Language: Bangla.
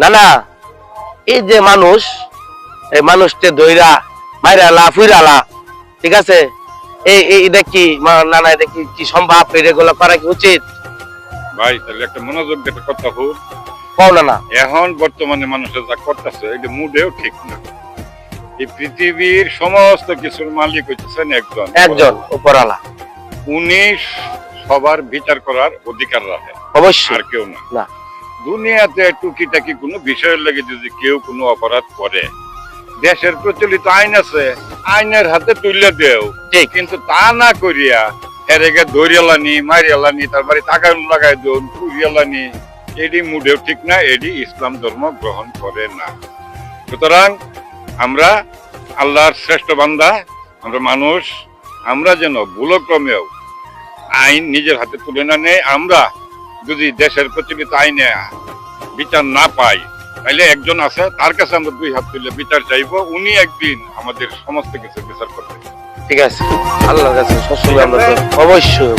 না না, এই যে মানুষ, এই মানুষকে দইরা মাইরালা ফুইরালা, ঠিক আছে, এটা কি না না, এটা কি সম্ভব? এগুলো করা কি উচিত? ভাই তাহলে একটা মনোযোগ দিয়ে কথা হোক। কও না না, এখন বর্তমানে মানুষের যা করতেছে এটা মুডেও ঠিক না। এই পৃথিবীর সমস্ত কিছুর মালিক হচ্ছেন একজন উপরালা। উনি সবার বিচার করার অধিকার রাখে, অবশ্যই। আর কেউ না। না। দুনিয়াতে টুকিটাকি কোনো বিষয়ের লাগে যদি কেউ কোনো অপরাধ করে, দেশের প্রচলিত আইন আছে, আইনের হাতে তুলে দেও, কিন্তু তা না করিয়া এরেগে ধরিয়ালানি মারিয়ালানি তারপরে টাকা লাগাই দেন পুরিয়ালানি, এটি মুডেও ঠিক না, এটি ইসলাম ধর্ম গ্রহণ করে না। সুতরাং আমরা আল্লাহর শ্রেষ্ঠ বান্দা, আমরা মানুষ, আমরা যেন ভুলক্রমেও আইন নিজের হাতে তুলে না নেই। আমরা যদি দেশের প্রচলিত আইনে বিচার না পাই, তাহলে একজন আছে, তার কাছে আমরা দুই হাত তুলে বিচার চাইবো, উনি একদিন আমাদের সমস্ত কিছু বিচার করবেন। ঠিক আছে, আল্লাহর কাছে সবসময় আমরা অবশ্যই